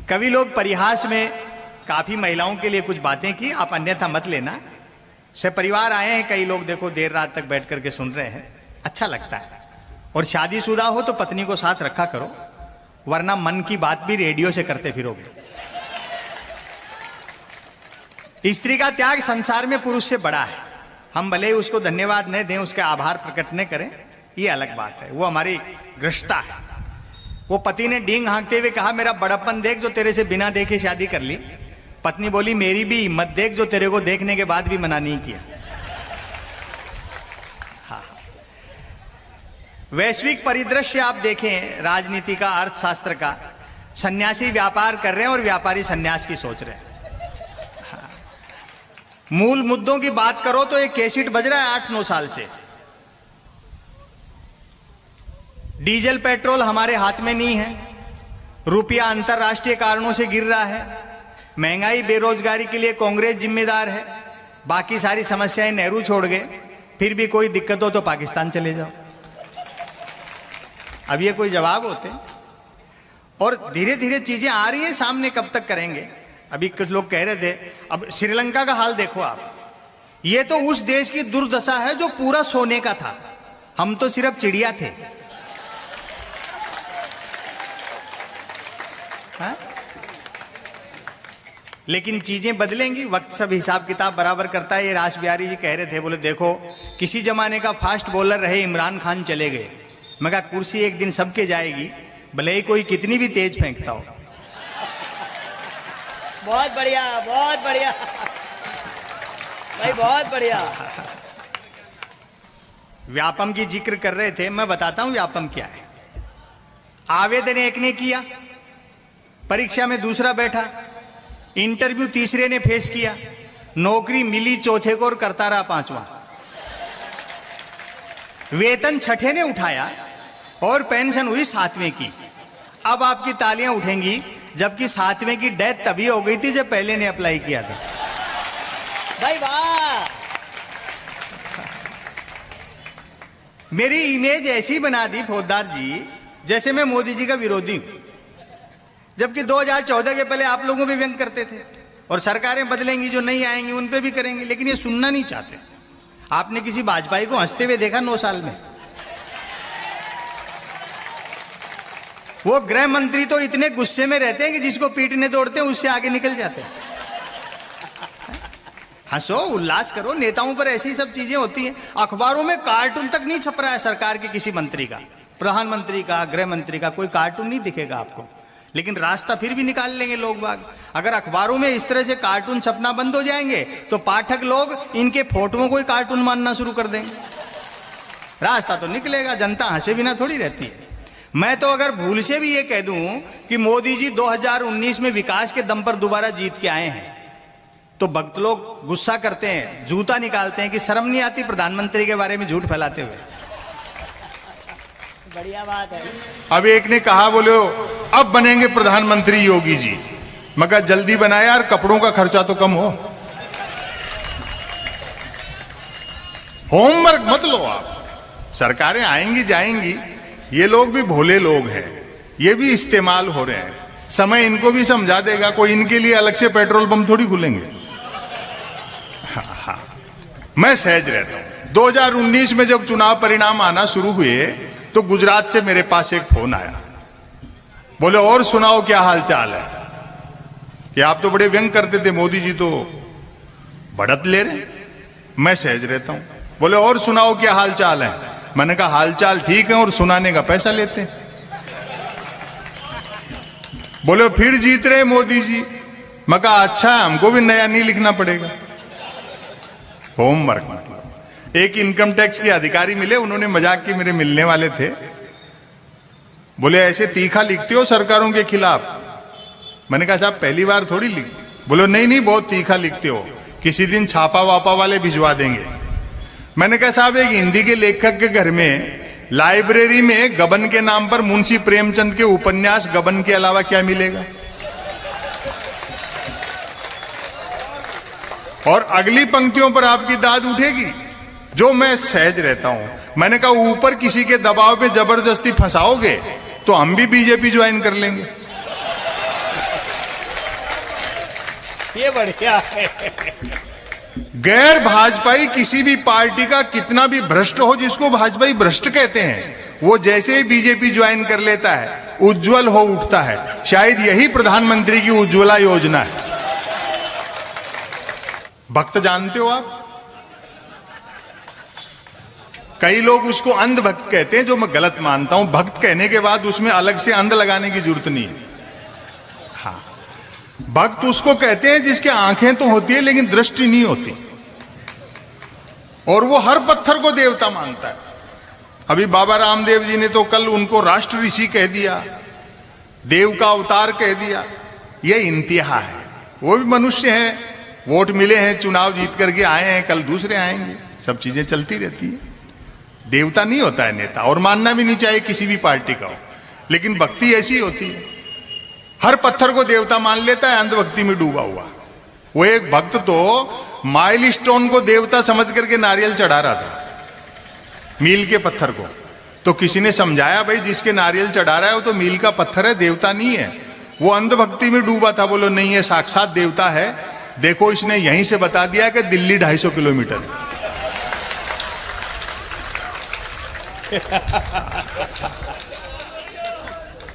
कवि लोग परिहास में काफी महिलाओं के लिए कुछ बातें की, आप अन्यथा मत लेना। से परिवार आए हैं कई लोग, देखो देर रात तक बैठ करके सुन रहे हैं, अच्छा लगता है। और शादीशुदा हो तो पत्नी को साथ रखा करो, वरना मन की बात भी रेडियो से करते फिरोगे। स्त्री का त्याग संसार में पुरुष से बड़ा है। हम भले ही उसको धन्यवाद न दें, उसका आभार प्रकट न करें, ये अलग बात है, वो हमारी गृहस्थता है। वो पति ने डींग हाँकते हुए कहा, मेरा बड़प्पन देख जो तेरे से बिना देखे शादी कर ली। पत्नी बोली, मेरी भी हिम्मत देख जो तेरे को देखने के बाद भी मना नहीं किया। हाँ, वैश्विक परिदृश्य आप देखें, राजनीति का, अर्थशास्त्र का, सन्यासी व्यापार कर रहे हैं और व्यापारी सन्यास की सोच रहे हैं। हाँ, मूल मुद्दों की बात करो तो एक कैसेट बज रहा है 8-9 साल से। डीजल पेट्रोल हमारे हाथ में नहीं है, रुपया अंतरराष्ट्रीय कारणों से गिर रहा है, महंगाई बेरोजगारी के लिए कांग्रेस जिम्मेदार है, बाकी सारी समस्याएं नेहरू छोड़ गए, फिर भी कोई दिक्कत हो तो पाकिस्तान चले जाओ। अब ये कोई जवाब होते? और धीरे धीरे चीजें आ रही है सामने, कब तक करेंगे? अभी कुछ लोग कह रहे थे, अब श्रीलंका का हाल देखो आप, ये तो उस देश की दुर्दशा है जो पूरा सोने का था, हम तो सिर्फ चिड़िया थे। हाँ? लेकिन चीजें बदलेंगी, वक्त सब हिसाब किताब बराबर करता है। ये रास बिहारी जी कह रहे थे, बोले देखो किसी जमाने का फास्ट बॉलर रहे इमरान खान चले गए, मैं कहा कुर्सी एक दिन सबके जाएगी, भले ही कोई कितनी भी तेज फेंकता हो। बहुत बढ़िया, बहुत बढ़िया भाई, बहुत बढ़िया। व्यापम की जिक्र कर रहे थे, मैं बताता हूं व्यापम क्या है। आवेदन एक ने किया, परीक्षा में दूसरा बैठा, इंटरव्यू तीसरे ने फेस किया, नौकरी मिली चौथे को और करता रहा 5वां, वेतन छठे ने उठाया और पेंशन हुई 7वें की। अब आपकी तालियां उठेंगी, जबकि 7वें की डेथ तभी हो गई थी जब पहले ने अप्लाई किया था। भाई वाह! मेरी इमेज ऐसी बना दी फौजदार जी जैसे मैं मोदी जी का विरोधी हूं, जबकि 2014 के पहले आप लोगों पे व्यंग करते थे, और सरकारें बदलेंगी, जो नहीं आएंगी उन पे भी करेंगे, लेकिन ये सुनना नहीं चाहते। आपने किसी वाजपेयी को हंसते हुए देखा 9 साल में? वो गृह मंत्री तो इतने गुस्से में रहते हैं कि जिसको पीटने दौड़ते हैं उससे आगे निकल जाते हैं। हंसो, उल्लास करो, नेताओं पर ऐसी सब चीजें होती हैं। अखबारों में कार्टून तक नहीं छप रहा है सरकार के किसी मंत्री का, प्रधानमंत्री का, गृह मंत्री का, कोई कार्टून नहीं दिखेगा आपको, लेकिन रास्ता फिर भी निकाल लेंगे लोग बाग। अगर अखबारों में इस तरह से कार्टून छपना बंद हो जाएंगे तो पाठक लोग इनके फोटोओं को ही कार्टून मानना शुरू कर देंगे, रास्ता तो निकलेगा। जनता हंसे बिना थोड़ी रहती है। मैं तो अगर भूल से भी ये कह दूं कि मोदी जी 2019 में विकास के दम पर दोबारा जीत के आए हैं, तो भक्त लोग गुस्सा करते हैं, जूता निकालते हैं कि शर्म नहीं आती प्रधानमंत्री के बारे में झूठ फैलाते हुए। बढ़िया बात है। अब एक ने कहा, बोलो अब बनेंगे प्रधानमंत्री योगी जी, मगर जल्दी बनाए यार, कपड़ों का खर्चा तो कम हो। होमवर्क मत लो आप, सरकारें आएंगी जाएंगी, ये लोग भी भोले लोग हैं, ये भी इस्तेमाल हो रहे हैं, समय इनको भी समझा देगा। कोई इनके लिए अलग से पेट्रोल पंप थोड़ी खुलेंगे। हाँ हाँ, मैं सहज रहता हूं। 2019 में जब चुनाव परिणाम आना शुरू हुए तो गुजरात से मेरे पास एक फोन आया, बोले और सुनाओ क्या हाल चाल है, कि आप तो बड़े व्यंग करते थे, मोदी जी तो बढ़त ले रहे। मैं सहज रहता हूं। बोले और सुनाओ क्या हाल चाल है। मैंने कहा हाल चाल ठीक है और सुनाने का पैसा लेते हैं। बोले फिर जीत रहे मोदी जी। मैं कहा अच्छा, हमको भी नया नहीं लिखना पड़ेगा। होमवर्क मतलब। एक इनकम टैक्स के अधिकारी मिले, उन्होंने मजाक के मेरे मिलने वाले थे, बोले ऐसे तीखा लिखते हो सरकारों के खिलाफ। मैंने कहा साहब पहली बार थोड़ी लिख। बोले नहीं नहीं, बहुत तीखा लिखते हो, किसी दिन छापा वापा वाले भिजवा देंगे। मैंने कहा साहब एक हिंदी के लेखक के घर में लाइब्रेरी में गबन के नाम पर मुंशी प्रेमचंद के उपन्यास गबन के अलावा क्या मिलेगा? और अगली पंक्तियों पर आपकी दाद उठेगी। जो मैं सहज रहता हूं। मैंने कहा ऊपर किसी के दबाव पे जबरदस्ती फंसाओगे तो हम भी बीजेपी ज्वाइन कर लेंगे। ये बढ़िया है। गैर भाजपाई किसी भी पार्टी का कितना भी भ्रष्ट हो, जिसको भाजपाई भ्रष्ट कहते हैं, वो जैसे ही बीजेपी ज्वाइन कर लेता है उज्जवल हो उठता है। शायद यही प्रधानमंत्री की उज्ज्वला योजना है। भक्त जानते हो आप? कई लोग उसको अंध भक्त कहते हैं, जो मैं गलत मानता हूं। भक्त कहने के बाद उसमें अलग से अंध लगाने की जरूरत नहीं है। हाँ, भक्त उसको कहते हैं जिसके आंखें तो होती है लेकिन दृष्टि नहीं होती, और वो हर पत्थर को देवता मानता है। अभी बाबा रामदेव जी ने तो कल उनको राष्ट्र ऋषि कह दिया, देव का अवतार कह दिया। ये इंतहा है। वो भी मनुष्य हैं, वोट मिले हैं, चुनाव जीत करके आए हैं, कल दूसरे आएंगे, सब चीजें चलती रहती है। देवता नहीं होता है नेता, और मानना भी नहीं चाहिए किसी भी पार्टी का हो। लेकिन भक्ति ऐसी होती है, हर पत्थर को देवता मान लेता है, अंधभक्ति में डूबा हुआ। वो एक भक्त तो माइलस्टोन को देवता समझ करके नारियल चढ़ा रहा था, मील के पत्थर को। तो किसी ने समझाया, भाई जिसके नारियल चढ़ा रहा है वो तो मील का पत्थर है, देवता नहीं है। वो अंधभक्ति में डूबा था। बोलो नहीं, है साक्षात देवता है। देखो इसने यहीं से बता दिया कि दिल्ली 250 किलोमीटर है।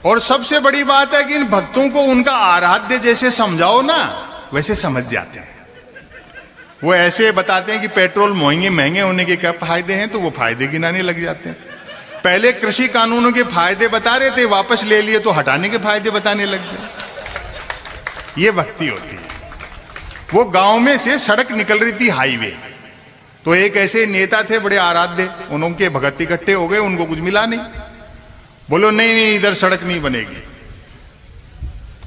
और सबसे बड़ी बात है कि इन भक्तों को उनका आराध्य जैसे समझाओ ना, वैसे समझ जाते हैं। वो ऐसे बताते हैं कि पेट्रोल महंगे होने के क्या फायदे हैं, तो वो फायदे गिनाने लग जाते हैं। पहले कृषि कानूनों के फायदे बता रहे थे, वापस ले लिए तो हटाने के फायदे बताने लग गए। ये भक्ति होती है। वो गांव में से सड़क निकल रही थी, हाईवे, तो एक ऐसे नेता थे बड़े आराध्य, उनके भगत इकट्ठे हो गए, उनको कुछ मिला नहीं। बोलो नहीं इधर सड़क नहीं बनेगी।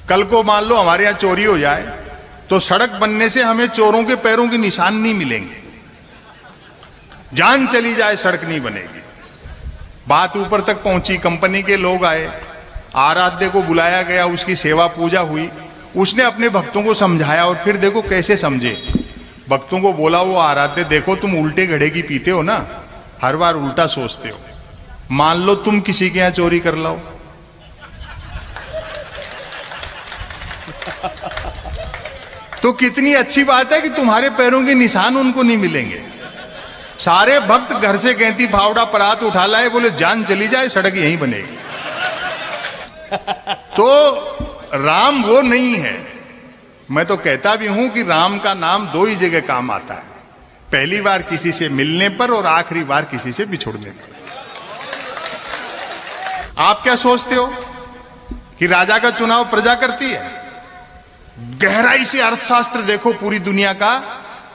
कल को मान लो हमारे यहां चोरी हो जाए, तो सड़क बनने से हमें चोरों के पैरों के निशान नहीं मिलेंगे। जान चली जाए सड़क नहीं बनेगी। बात ऊपर तक पहुंची, कंपनी के लोग आए, आराध्य को बुलाया गया, उसकी सेवा पूजा हुई। उसने अपने भक्तों को समझाया, और फिर देखो कैसे समझे। भक्तों को बोला, वो आराध्य देखो तुम उल्टे घड़े की पीते हो ना, हर बार उल्टा सोचते हो। मान लो तुम किसी के यहां चोरी कर लाओ, तो कितनी अच्छी बात है कि तुम्हारे पैरों के निशान उनको नहीं मिलेंगे। सारे भक्त घर से गैंती फावड़ा परात उठा लाए, बोले जान चली जाए सड़क यहीं बनेगी। तो राम वो नहीं है। मैं तो कहता भी हूं कि राम का नाम दो ही जगह काम आता है, पहली बार किसी से मिलने पर और आखिरी बार किसी से बिछुड़ने पर। आप क्या सोचते हो कि राजा का चुनाव प्रजा करती है? गहराई से अर्थशास्त्र देखो पूरी दुनिया का,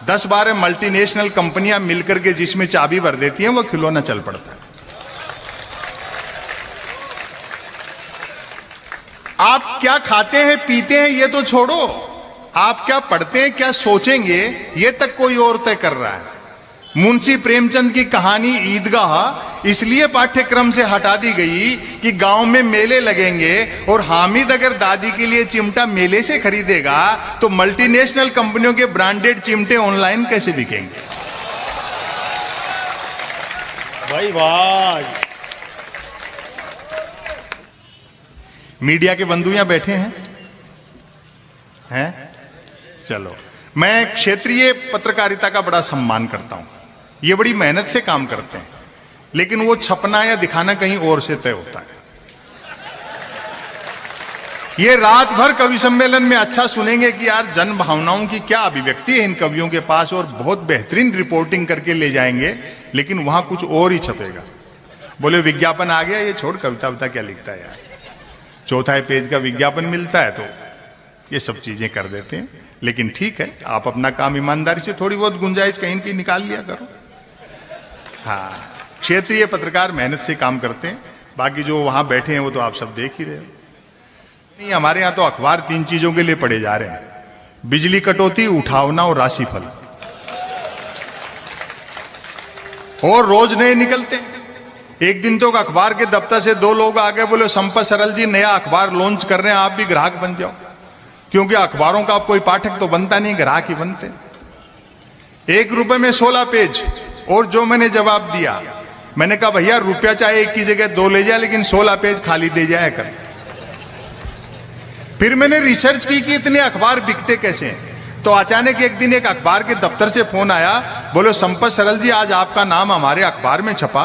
10-12 मल्टीनेशनल कंपनियां मिलकर के जिसमें चाबी भर देती हैं, वो खिलौना चल पड़ता है। आप क्या खाते हैं पीते हैं ये तो छोड़ो, आप क्या पढ़ते हैं क्या सोचेंगे ये तक कोई और तय कर रहा है। मुंशी प्रेमचंद की कहानी ईदगाह इसलिए पाठ्यक्रम से हटा दी गई कि गांव में मेले लगेंगे, और हामिद अगर दादी के लिए चिमटा मेले से खरीदेगा तो मल्टीनेशनल कंपनियों के ब्रांडेड चिमटे ऑनलाइन कैसे बिकेंगे? भाई वाह। मीडिया के बंधु यहां बैठे हैं? चलो, मैं क्षेत्रीय पत्रकारिता का बड़ा सम्मान करता हूं। ये बड़ी मेहनत से काम करते हैं, लेकिन वो छपना या दिखाना कहीं और से तय होता है। ये रात भर कवि सम्मेलन में अच्छा सुनेंगे कि यार जन भावनाओं की क्या अभिव्यक्ति है इन कवियों के पास, और बहुत बेहतरीन रिपोर्टिंग करके ले जाएंगे, लेकिन वहां कुछ और ही छपेगा। बोले विज्ञापन आ गया, ये छोड़ कविता विता क्या लिखता है यार, चौथा पेज का विज्ञापन मिलता है तो ये सब चीजें कर देते हैं। लेकिन ठीक है, आप अपना काम ईमानदारी से, थोड़ी बहुत गुंजाइश कहीं की निकाल लिया करो। हाँ, क्षेत्रीय पत्रकार मेहनत से काम करते हैं, बाकी जो वहां बैठे हैं वो तो आप सब देख ही रहे हो। नहीं, हमारे यहां तो अखबार 3 चीजों के लिए पढ़े जा रहे हैं: बिजली कटौती, उठावना और राशिफल, और रोज नए निकलते हैं। एक दिन तो अखबार के दफ्तर से 2 लोग आ गए, बोले संपत सरल जी नया अखबार लॉन्च कर रहे हैं, आप भी ग्राहक बन जाओ। क्योंकि अखबारों का कोई पाठक तो बनता नहीं, ग्राहक ही बनते। 1 रुपए में 16 पेज। और जो मैंने जवाब दिया, मैंने कहा भैया रुपया चाहे 1 की जगह 2 ले जाए, लेकिन 16 पेज खाली दे जाया कर। फिर मैंने रिसर्च की कि इतने अखबार बिकते कैसे हैं। तो अचानक एक दिन एक अखबार के दफ्तर से फोन आया, बोले संपत सरल जी आज आपका नाम हमारे अखबार में छपा।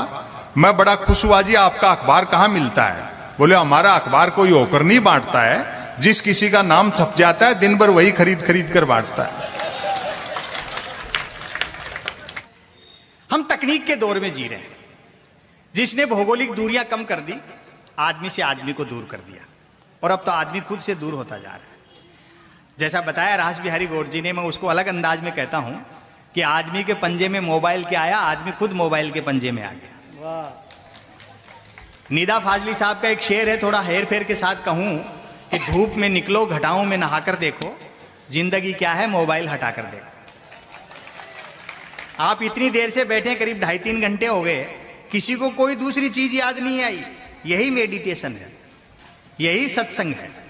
मैं बड़ा खुश हुआ, जी आपका अखबार कहाँ मिलता है? बोले हमारा अखबार कोई होकर नहीं बांटता है, जिस किसी का नाम छप जाता है दिन भर वही खरीद खरीद कर बांटता है। हम तकनीक के दौर में जी रहे हैं, जिसने भौगोलिक दूरियां कम कर दी, आदमी से आदमी को दूर कर दिया, और अब तो आदमी खुद से दूर होता जा रहा है। जैसा बताया रास बिहारी गौड़ जी ने, मैं उसको अलग अंदाज में कहता हूं कि आदमी के पंजे में मोबाइल क्या आया, आदमी खुद मोबाइल के पंजे में आ गया। वाह। निदा फाजली साहब का एक शेर है, थोड़ा हेर फेर के साथ कहूं कि धूप में निकलो घटाओं में नहाकर देखो, जिंदगी क्या है मोबाइल हटाकर देखो। आप इतनी देर से बैठे, करीब 2.5-3 घंटे हो गए, किसी को कोई दूसरी चीज याद नहीं आई। यही मेडिटेशन है, यही सत्संग है।